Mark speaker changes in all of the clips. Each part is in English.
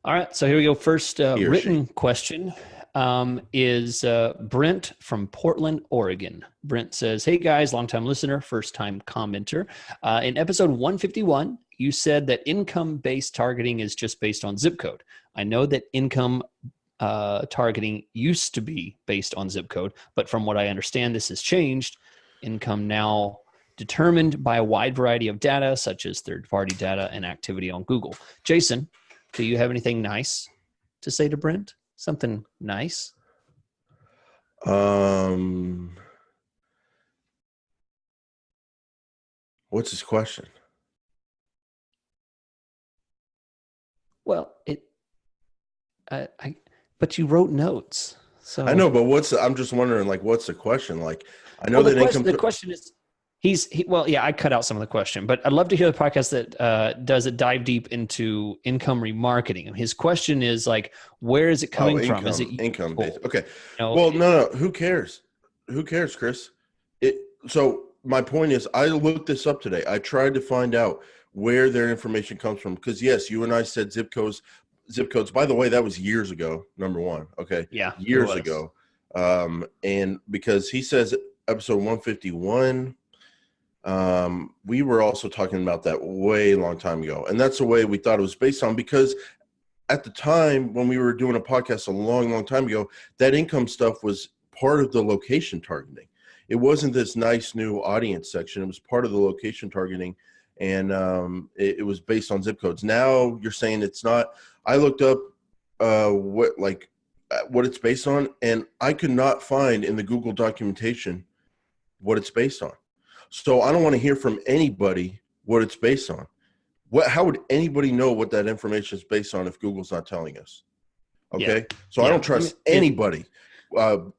Speaker 1: All right, so here we go. First
Speaker 2: He or she.
Speaker 1: written question is Brent from Portland, Oregon. Brent says, "Hey guys, longtime listener, first time commenter. In episode 151, you said that income-based targeting is just based on zip code. I know that income targeting used to be based on zip code, but from what I understand, this has changed. Income now determined by a wide variety of data, such as third-party data and activity on Google." Jason, do you have anything nice to say to Brent? Something nice?
Speaker 2: What's his question?
Speaker 1: Well, but you wrote notes, so
Speaker 2: I know, but I'm just wondering, like, what's the question? Like, I know
Speaker 1: well,
Speaker 2: that income.
Speaker 1: the question is, well, yeah, I cut out some of the question, but I'd love to hear the podcast that does it dive deep into income remarketing. His question is like, where is it coming from? Is it
Speaker 2: income based? Okay.
Speaker 1: No,
Speaker 2: Well, no. Who cares? Who cares, Chris? So my point is, I looked this up today. I tried to find out where their information comes from because yes, you and I said zip codes. Zip codes. By the way, that was years ago. Number one. Okay.
Speaker 1: yeah,
Speaker 2: Years ago. And because he says episode 151. We were also talking about that way long time ago, and that's the way we thought it was based on, because at the time when we were doing a podcast a long time ago, that income stuff was part of the location targeting. It wasn't this nice new audience section. It was part of the location targeting, and it was based on zip codes. Now you're saying it's not. I looked up what it's based on, and I could not find in the Google documentation what it's based on. So I don't want to hear from anybody what it's based on. How would anybody know what that information is based on if Google's not telling us? Okay. Yeah. So I don't trust anybody to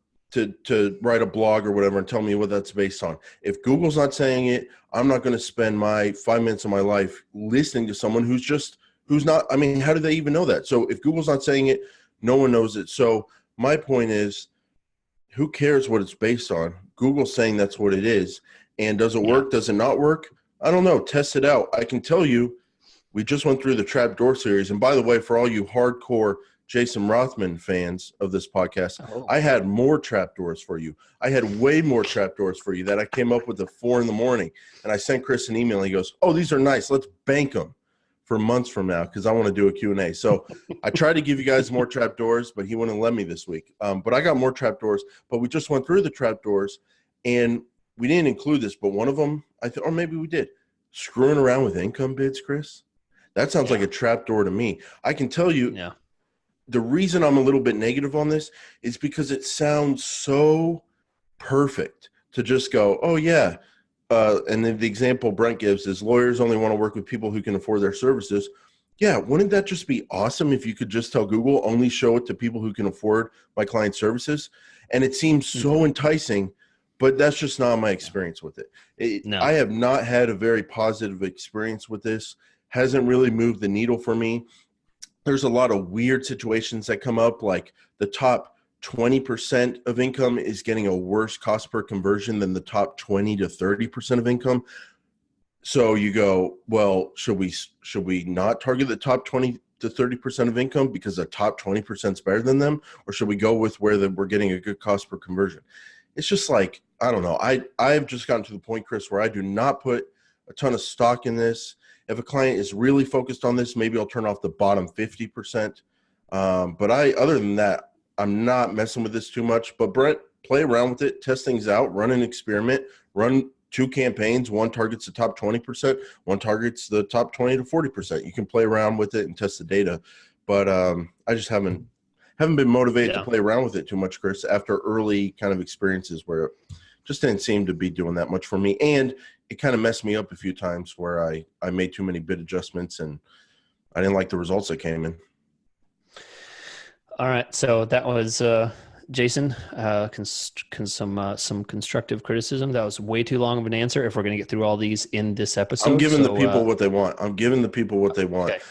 Speaker 2: write a blog or whatever and tell me what that's based on. If Google's not saying it, I'm not going to spend my 5 minutes of my life listening to someone who's not. I mean, how do they even know that? So if Google's not saying it, no one knows it. So my point is, who cares what it's based on? Google's saying that's what it is. And does it work? Does it not work? I don't know. Test it out. I can tell you, we just went through the Trapdoor series. And by the way, for all you hardcore Jason Rothman fans of this podcast, I had more trapdoors for you. I had way more trapdoors for you that I came up with at 4 a.m. And I sent Chris an email. And he goes, "Oh, these are nice. Let's bank them for months from now because I want to do a Q&A." So I tried to give you guys more trapdoors, but he wouldn't let me this week. But I got more trapdoors. But we just went through the trapdoors, and we didn't include this, but one of them, or maybe we did, screwing around with income bids, Chris. That sounds like a trapdoor to me. I can tell you the reason I'm a little bit negative on this is because it sounds so perfect to just go, oh, yeah. And then the example Brent gives is lawyers only want to work with people who can afford their services. Yeah, wouldn't that just be awesome if you could just tell Google, only show it to people who can afford my client's services? And it seems so enticing. But that's just not my experience with it. I have not had a very positive experience with this. Hasn't really moved the needle for me. There's a lot of weird situations that come up, like the top 20% of income is getting a worse cost per conversion than the top 20 to 30% of income. So you go, well, should we not target the top 20 to 30% of income because the top 20% is better than them? Or should we go with where we're getting a good cost per conversion? It's just like, I don't know. I've just gotten to the point, Chris, where I do not put a ton of stock in this. If a client is really focused on this, maybe I'll turn off the bottom 50%. But other than that, I'm not messing with this too much. But Brent, play around with it, test things out, run an experiment, run 2 campaigns. One targets the top 20%, one targets the top 20 to 40%. You can play around with it and test the data. But I just haven't been motivated to play around with it too much, Chris, after early kind of experiences where it just didn't seem to be doing that much for me. And it kind of messed me up a few times where I made too many bid adjustments and I didn't like the results that came in.
Speaker 1: All right. So that was Jason, some constructive criticism. That was way too long of an answer if we're going to get through all these in this episode.
Speaker 2: I'm giving the people what they want. I'm giving the people what they want. Okay.